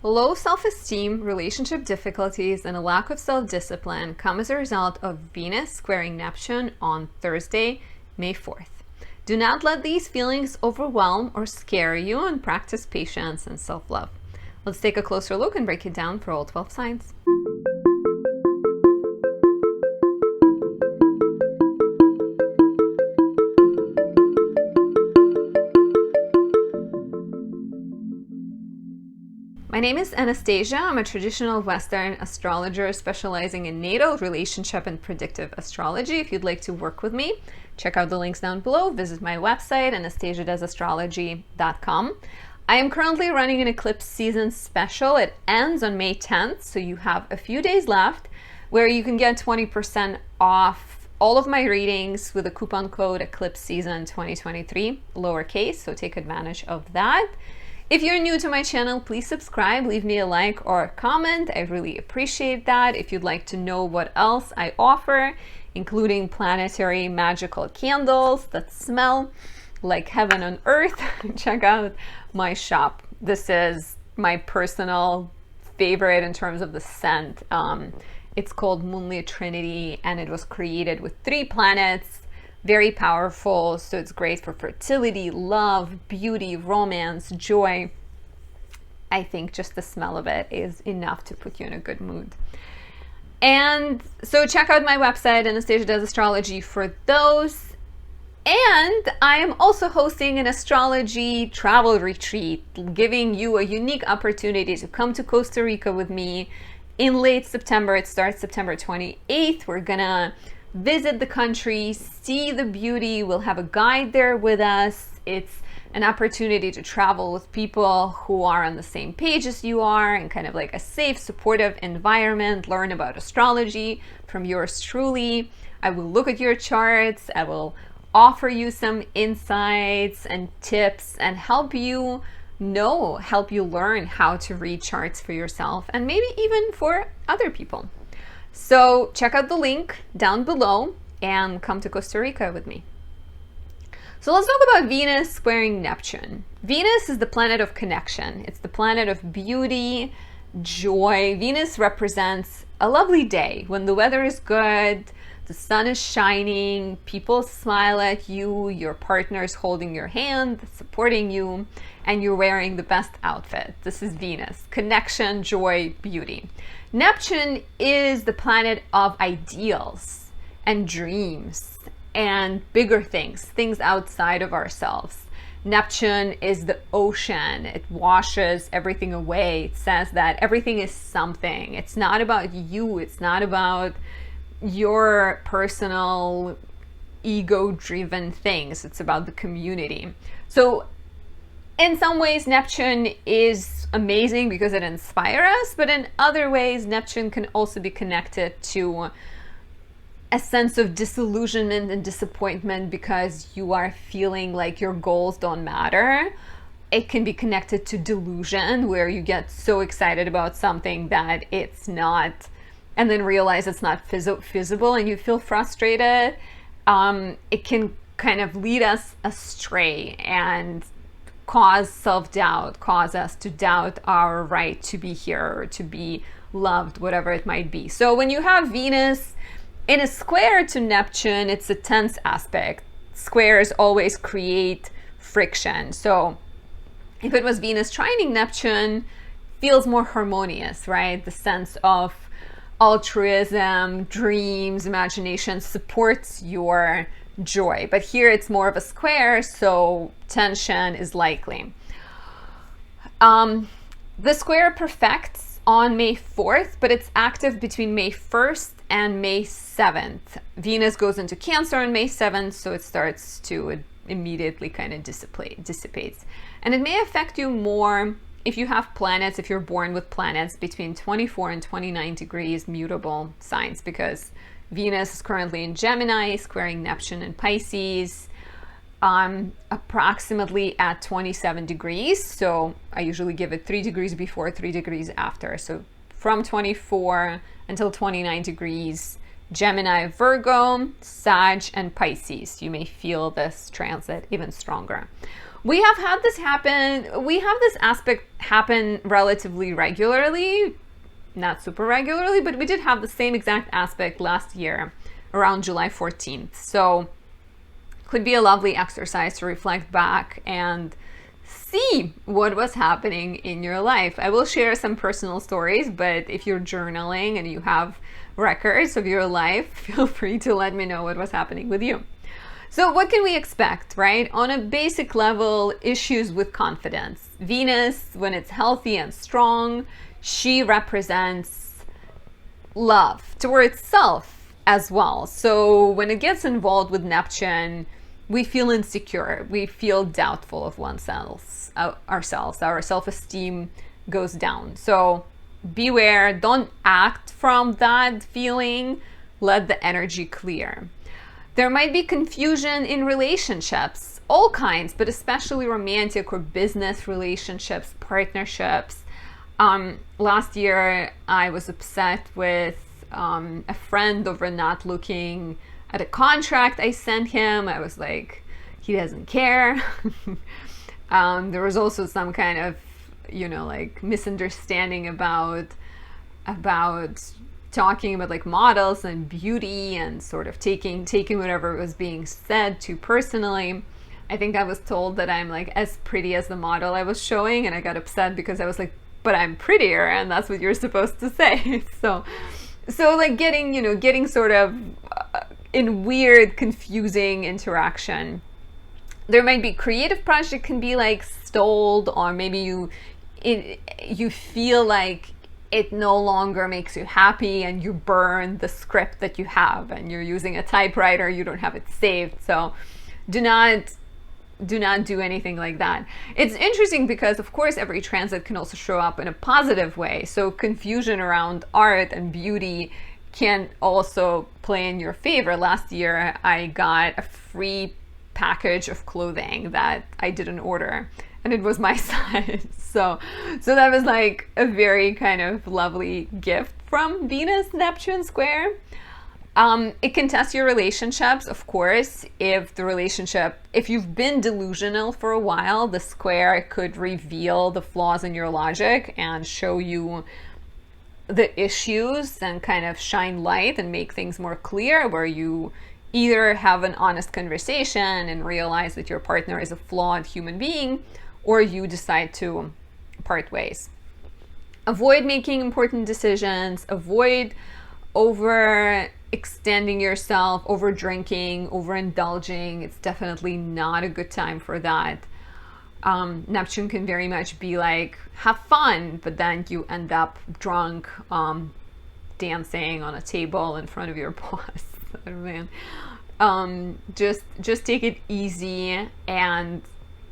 Low self-esteem, relationship difficulties, and a lack of self-discipline come as a result of Venus squaring Neptune on Thursday, May 4th. Do not let these feelings overwhelm or scare you, and practice patience and self-love. Let's take a closer look and break it down for all 12 signs. My name is Anastasia. I'm a traditional Western astrologer specializing in natal, relationship, and predictive astrology. If you'd like to work with me, check out the links down below. Visit my website, anastasiadoesastrology.com. I am currently running an eclipse season special. It ends on May 10th, so you have a few days left where you can get 20% off all of my readings with a coupon code Eclipse Season 2023, lowercase, so take advantage of that. If you're new to my channel, please subscribe, leave me a like or a comment. I really appreciate that. If you'd like to know what else I offer, including planetary magical candles that smell like heaven on earth, check out my shop. This is my personal favorite in terms of the scent. It's called Moonlit Trinity, and it was created with 3 planets. Very powerful, so it's great for fertility, love, beauty, romance, joy. I think just the smell of it is enough to put you in a good mood. And so check out my website, Anastasia Does Astrology, for those. And I am also hosting an astrology travel retreat, giving you a unique opportunity to come to Costa Rica with me in late September. It starts September 28th. We're gonna visit the country, see the beauty. We'll have a guide there with us. It's an opportunity to travel with people who are on the same page as you are, and kind of like a safe, supportive environment. Learn about astrology from yours truly. I will look at your charts. I will offer you some insights and tips and help you learn how to read charts for yourself and maybe even for other people. So check out the link down below and come to Costa Rica with me. So let's talk about Venus squaring Neptune. Venus is the planet of connection. It's the planet of beauty, joy. Venus represents a lovely day when the weather is good, the sun is shining, people smile at you, your partner is holding your hand, supporting you, and you're wearing the best outfit. This is Venus. Connection, joy, beauty. Neptune is the planet of ideals and dreams and bigger things outside of ourselves. Neptune is the ocean. It washes everything away. It says that everything is something. It's not about you. It's not about your personal ego-driven things. It's about the community. So in some ways, Neptune is amazing because it inspires us, but in other ways, Neptune can also be connected to a sense of disillusionment and disappointment because you are feeling like your goals don't matter. It can be connected to delusion, where you get so excited about something that it's not, and then realize it's not feasible and you feel frustrated. It can kind of lead us astray and cause self-doubt, cause us to doubt our right to be here or to be loved, whatever it might be. So when you have Venus in a square to Neptune, it's a tense aspect. Squares always create friction. So if it was Venus trining Neptune, feels more harmonious, right? The sense of altruism, dreams, imagination supports your joy. But here it's more of a square, so tension is likely. The square perfects on May 4th, but it's active between May 1st and May 7th. Venus goes into Cancer on May 7th, so it starts to immediately kind of dissipates. And it may affect you more if you have planets, if you're born with planets between 24 and 29 degrees mutable signs, because Venus is currently in Gemini, squaring Neptune in Pisces, approximately at 27 degrees. So I usually give it 3 degrees before, 3 degrees after. So from 24 until 29 degrees, Gemini, Virgo, Sag, and Pisces. You may feel this transit even stronger. We have had this happen. We have this aspect happen relatively regularly, not super regularly, but we did have the same exact aspect last year around July 14th. So could be a lovely exercise to reflect back and see what was happening in your life. I will share some personal stories, but if you're journaling and you have records of your life, feel free to let me know what was happening with you. So what can we expect, right? On a basic level, issues with confidence. Venus, when it's healthy and strong, she represents love towards self as well. So when it gets involved with Neptune, we feel insecure. We feel doubtful of ourselves. Our self-esteem goes down. So beware, don't act from that feeling. Let the energy clear. There might be confusion in relationships, all kinds, but especially romantic or business relationships, partnerships. Last year, I was upset with a friend over not looking at a contract I sent him. I was like, he doesn't care. There was also some kind of, like misunderstanding about talking about like models and beauty and sort of taking whatever was being said too personally. I think I was told that I'm like as pretty as the model I was showing, and I got upset because I was like, but I'm prettier, and that's what you're supposed to say. So like getting sort of in weird, confusing interaction. There might be creative project can be like stalled, or maybe you feel like it no longer makes you happy and you burn the script that you have and you're using a typewriter, you don't have it saved. So do not do anything like that. It's interesting because of course every transit can also show up in a positive way. So confusion around art and beauty can also play in your favor. Last year I got a free package of clothing that I didn't order, and it was my size. So that was like a very kind of lovely gift from Venus Neptune square. It can test your relationships, of course. If you've been delusional for a while, the square could reveal the flaws in your logic and show you the issues and kind of shine light and make things more clear, where you either have an honest conversation and realize that your partner is a flawed human being, or you decide to part ways. Avoid making important decisions, avoid overextending yourself, over drinking, overindulging. It's definitely not a good time for that. Neptune can very much be like, have fun, but then you end up drunk, dancing on a table in front of your boss. Oh, man. Just take it easy. And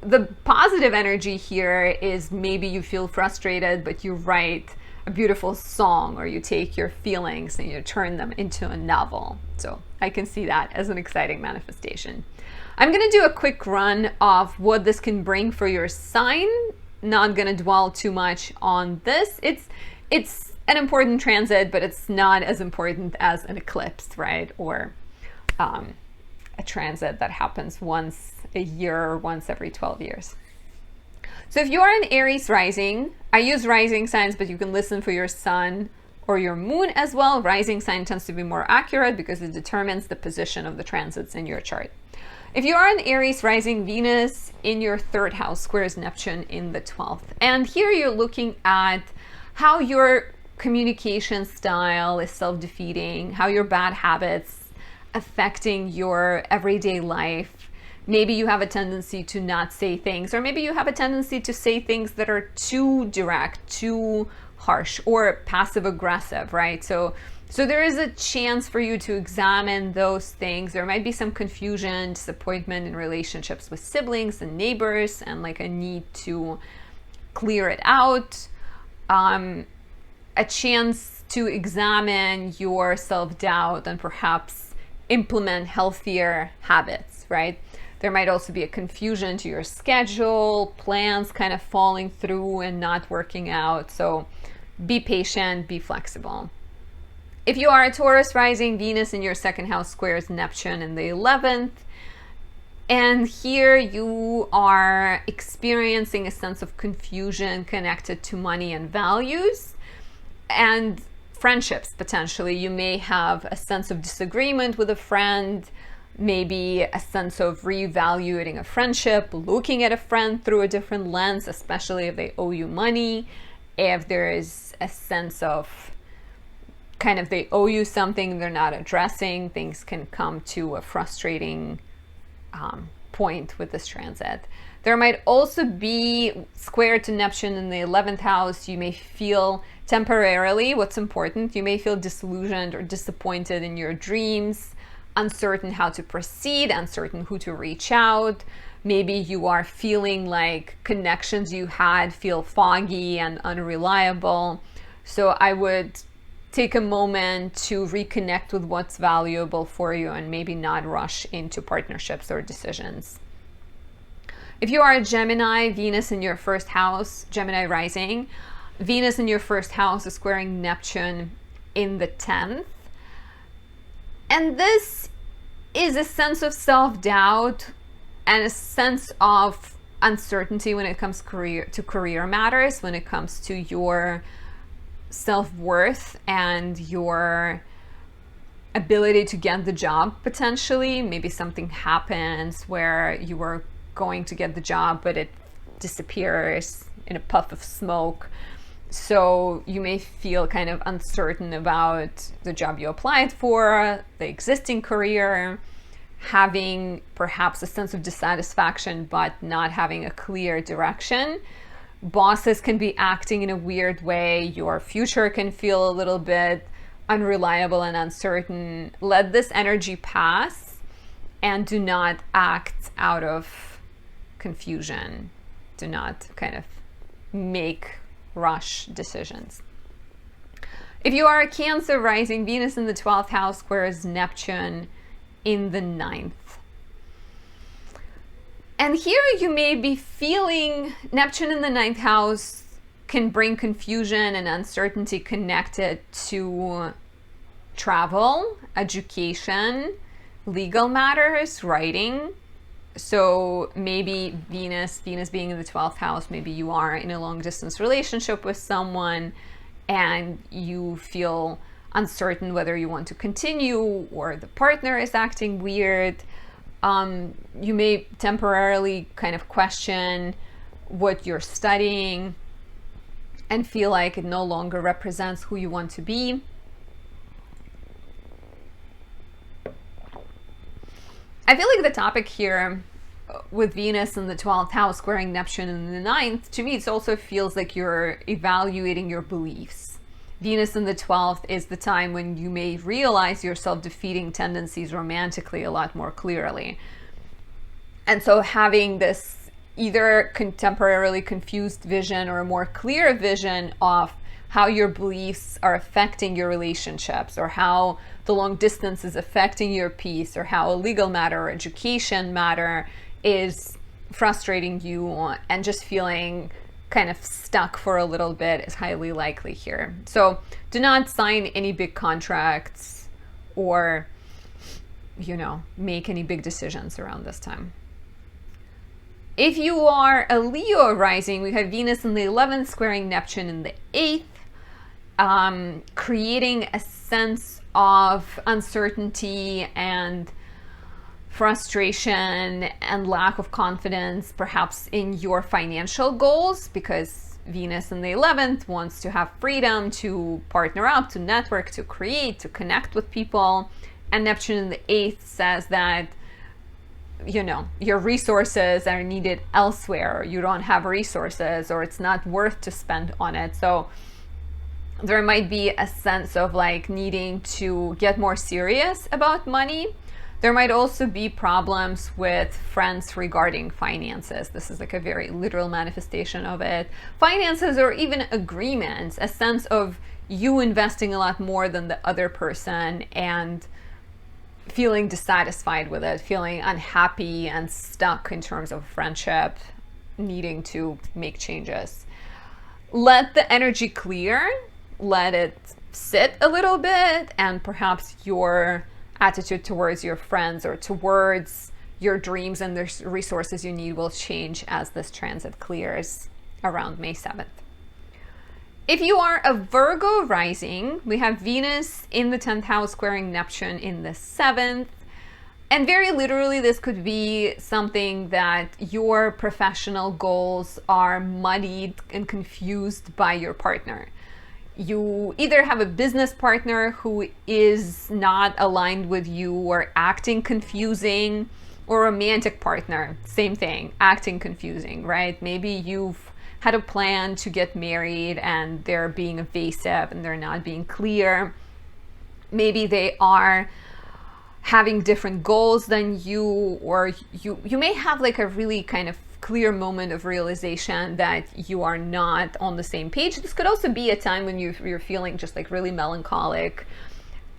the positive energy here is maybe you feel frustrated, but you write a beautiful song, or you take your feelings and you turn them into a novel. So I can see that as an exciting manifestation. I'm going to do a quick run of what this can bring for your sign. Not going to dwell too much on this. It's an important transit, but it's not as important as an eclipse, right? Or a transit that happens once a year or once every 12 years. So if you are an Aries rising, I use rising signs, but you can listen for your sun or your moon as well. Rising sign tends to be more accurate because it determines the position of the transits in your chart. If you are an Aries rising, Venus in your third house squares Neptune in the 12th. And here you're looking at how your communication style is self-defeating, how your bad habits affecting your everyday life. Maybe you have a tendency to not say things, or maybe you have a tendency to say things that are too direct, too harsh, or passive aggressive, right? So there is a chance for you to examine those things. There might be some confusion, disappointment in relationships with siblings and neighbors, and like a need to clear it out. A chance to examine your self-doubt and perhaps implement healthier habits, right? There might also be a confusion to your schedule, plans kind of falling through and not working out. So be patient, be flexible. If you are a Taurus rising, Venus in your second house squares Neptune in the 11th. And here you are experiencing a sense of confusion connected to money and values and friendships. Potentially you may have a sense of disagreement with a friend, maybe a sense of reevaluating a friendship, looking at a friend through a different lens, especially if they owe you money. If there is a sense of kind of they owe you something they're not addressing, things can come to a frustrating point with this transit. There might also be square to Neptune in the 11th house. You may feel temporarily, what's important, you may feel disillusioned or disappointed in your dreams, uncertain how to proceed, uncertain who to reach out. Maybe you are feeling like connections you had feel foggy and unreliable. So I would take a moment to reconnect with what's valuable for you and maybe not rush into partnerships or decisions. If you are a Gemini, Venus in your first house, Gemini rising, Venus in your first house is squaring Neptune in the 10th. And this is a sense of self-doubt and a sense of uncertainty when it comes to career matters, when it comes to your self-worth and your ability to get the job potentially. Maybe something happens where you were going to get the job, but it disappears in a puff of smoke. So you may feel kind of uncertain about the job you applied for, the existing career, having perhaps a sense of dissatisfaction, but not having a clear direction. Bosses can be acting in a weird way. Your future can feel a little bit unreliable and uncertain. Let this energy pass and do not act out of confusion. Do not kind of make rush decisions. If you are a Cancer rising, Venus in the 12th house squares Neptune in the 9th. And here you may be feeling Neptune in the 9th house can bring confusion and uncertainty connected to travel, education, legal matters, writing. So maybe Venus being in the 12th house, maybe you are in a long distance relationship with someone and you feel uncertain whether you want to continue or the partner is acting weird. You may temporarily kind of question what you're studying and feel like it no longer represents who you want to be. I feel like the topic here with Venus in the 12th house squaring Neptune in the 9th, to me it also feels like you're evaluating your beliefs. Venus in the 12th is the time when you may realize your self-defeating tendencies romantically a lot more clearly. And so having this either contemporarily confused vision or a more clear vision of how your beliefs are affecting your relationships, or how the long distance is affecting your peace, or how a legal matter or education matter is frustrating you, and just feeling kind of stuck for a little bit is highly likely here. So do not sign any big contracts or, make any big decisions around this time. If you are a Leo rising, we have Venus in the 11th squaring Neptune in the 8th, creating a sense of uncertainty and frustration and lack of confidence, perhaps in your financial goals, because Venus in the 11th wants to have freedom to partner up, to network, to create, to connect with people. And Neptune in the 8th says that, your resources are needed elsewhere, or you don't have resources, or it's not worth to spend on it. So there might be a sense of like needing to get more serious about money. There might also be problems with friends regarding finances. This is like a very literal manifestation of it. Finances, or even agreements, a sense of you investing a lot more than the other person and feeling dissatisfied with it, feeling unhappy and stuck in terms of friendship, needing to make changes. Let the energy clear, let it sit a little bit, and perhaps your attitude towards your friends or towards your dreams and the resources you need will change as this transit clears around May 7th. If you are a Virgo rising, we have Venus in the 10th house squaring Neptune in the 7th. And very literally, this could be something that your professional goals are muddied and confused by your partner. You either have a business partner who is not aligned with you or acting confusing, or a romantic partner, same thing, acting confusing, right? Maybe you've had a plan to get married and they're being evasive and they're not being clear. Maybe they are having different goals than you, or you may have like a really kind of clear moment of realization that you are not on the same page. This could also be a time when you're feeling just like really melancholic.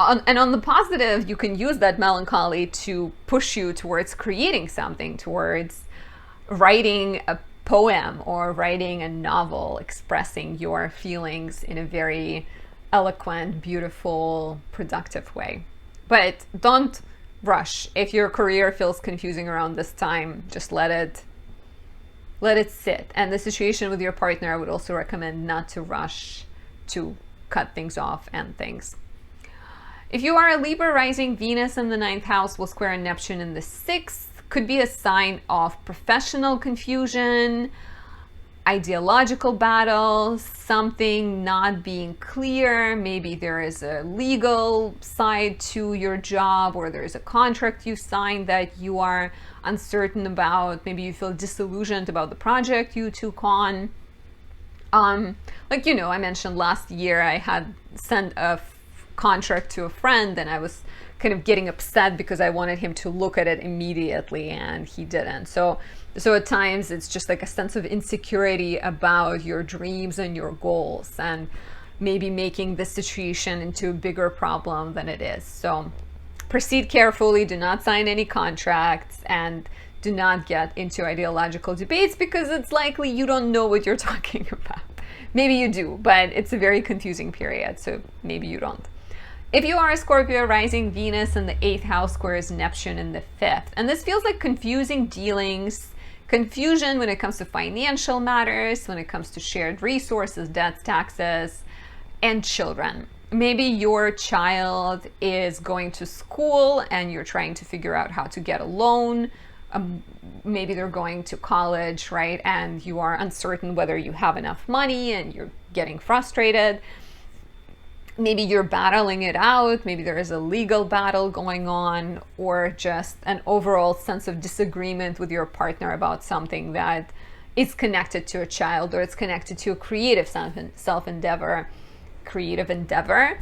And on the positive, you can use that melancholy to push you towards creating something, towards writing a poem or writing a novel, expressing your feelings in a very eloquent, beautiful, productive way. But don't rush. If your career feels confusing around this time, just let it sit. And the situation with your partner, I would also recommend not to rush to cut things off and things. If you are a Libra rising, Venus in the 9th house will square Neptune in the 6th. Could be a sign of professional confusion, ideological battles, something not being clear. Maybe there is a legal side to your job, or there's a contract you signed that you are uncertain about. Maybe you feel disillusioned about the project you took on. Like, you know, I mentioned last year I had sent a contract to a friend and I was kind of getting upset because I wanted him to look at it immediately and he didn't. So at times it's just like a sense of insecurity about your dreams and your goals, and maybe making this situation into a bigger problem than it is. So proceed carefully, do not sign any contracts, and do not get into ideological debates, because it's likely you don't know what you're talking about. Maybe you do, but it's a very confusing period, so maybe you don't. If you are a Scorpio rising, Venus in the 8th house squares Neptune in the 5th. And this feels like confusing dealings, confusion when it comes to financial matters, when it comes to shared resources, debts, taxes, and children. Maybe your child is going to school and you're trying to figure out how to get a loan. Maybe they're going to college, right? And you are uncertain whether you have enough money and you're getting frustrated. Maybe you're battling it out. Maybe there is a legal battle going on, or just an overall sense of disagreement with your partner about something that is connected to a child, or it's connected to a creative creative endeavor,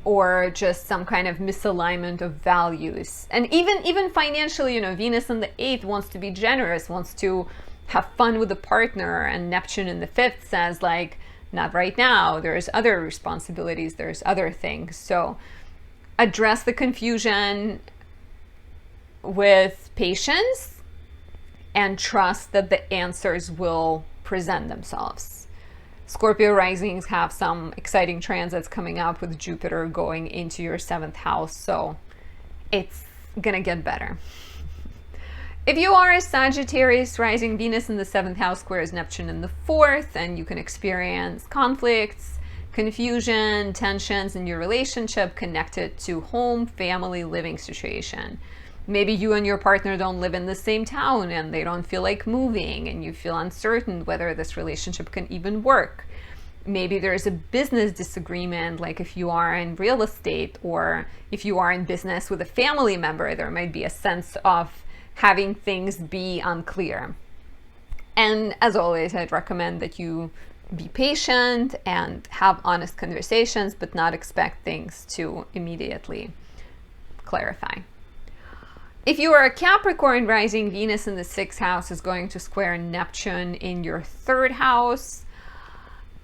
or just some kind of misalignment of values. And even financially, you know, Venus in the 8th wants to be generous, wants to have fun with a partner, and Neptune in the 5th says, like, not right now, there's other responsibilities, there's other things. So address the confusion with patience and trust that the answers will present themselves. Scorpio risings have some exciting transits coming up with Jupiter going into your 7th house, so it's gonna get better. If you are a Sagittarius rising, Venus in the 7th house squares Neptune in the 4th, and you can experience conflicts, confusion, tensions in your relationship connected to home, family, living situation. Maybe you and your partner don't live in the same town and they don't feel like moving, and you feel uncertain whether this relationship can even work. Maybe there's a business disagreement, like if you are in real estate, or if you are in business with a family member, there might be a sense of having things be unclear. And as always, I'd recommend that you be patient and have honest conversations, but not expect things to immediately clarify. If you are a Capricorn rising, Venus in the 6th house is going to square Neptune in your 3rd house.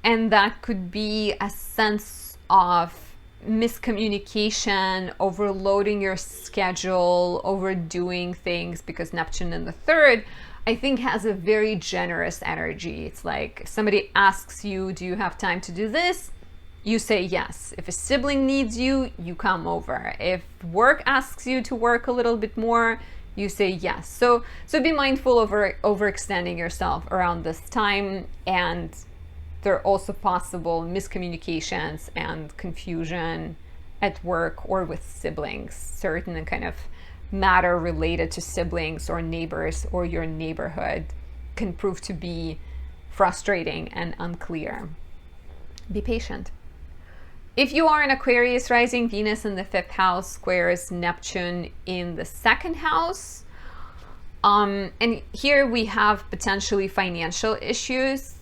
And that could be a sense of miscommunication, overloading your schedule, overdoing things, because Neptune in the 3rd, I think, has a very generous energy. It's like if somebody asks you, do you have time to do this? You say yes. If a sibling needs you, you come over. If work asks you to work a little bit more, you say yes. So be mindful of overextending yourself around this time. And there are also possible miscommunications and confusion at work or with siblings. Certain kind of matter related to siblings or neighbors or your neighborhood can prove to be frustrating and unclear. Be patient. If you are an Aquarius rising, Venus in the 5th house squares Neptune in the 2nd house. And here we have potentially financial issues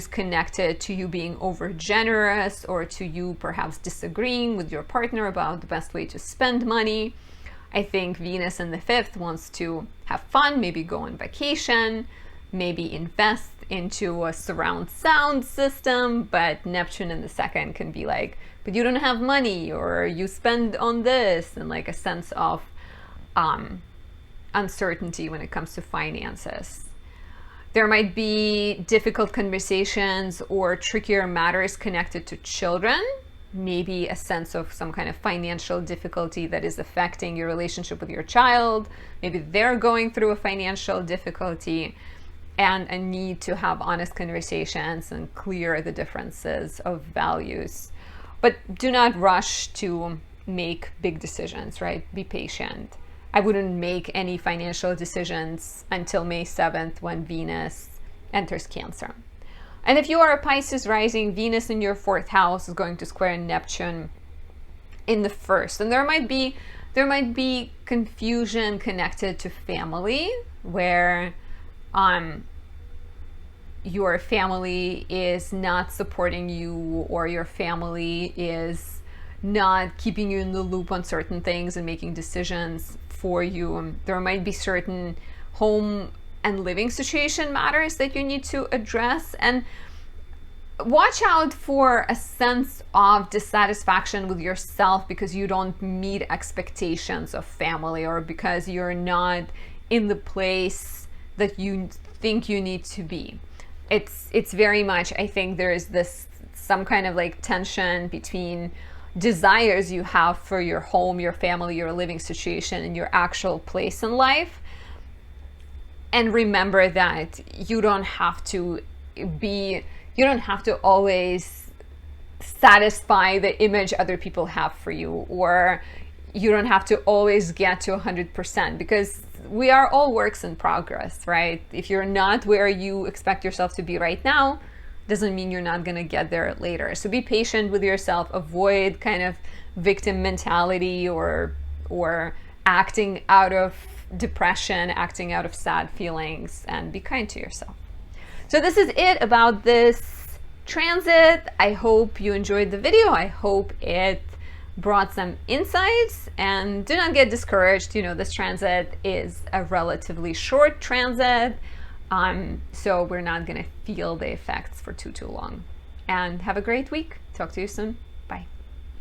connected to you being over generous, or to you perhaps disagreeing with your partner about the best way to spend money. I think Venus in the 5th wants to have fun, maybe go on vacation, maybe invest into a surround sound system, but Neptune in the 2nd can be like, but you don't have money, or you spend on this, and like a sense of uncertainty when it comes to finances. There might be difficult conversations or trickier matters connected to children, maybe a sense of some kind of financial difficulty that is affecting your relationship with your child. Maybe they're going through a financial difficulty, and a need to have honest conversations and clear the differences of values. But do not rush to make big decisions, right? Be patient. I wouldn't make any financial decisions until May 7th, when Venus enters Cancer. And if you are a Pisces rising, Venus in your 4th house is going to square Neptune in the 1st. And there might be confusion connected to family, where your family is not supporting you, or your family is not keeping you in the loop on certain things and making decisions for you. There might be certain home and living situation matters that you need to address. And watch out for a sense of dissatisfaction with yourself because you don't meet expectations of family, or because you're not in the place that you think you need to be. It's very much, I think there is this some kind of like tension between desires you have for your home, your family, your living situation, and your actual place in life. And remember that you don't have to always satisfy the image other people have for you, or you don't have to always get to 100%, because we are all works in progress, right? If you're not where you expect yourself to be right now, doesn't mean you're not going to get there later. So be patient with yourself. Avoid kind of victim mentality, or acting out of depression, acting out of sad feelings, and be kind to yourself. So this is it about this transit. I hope you enjoyed the video. I hope it brought some insights, and do not get discouraged. You know, this transit is a relatively short transit, so we're not going to feel the effects for too long. And have a great week. Talk to you soon. Bye.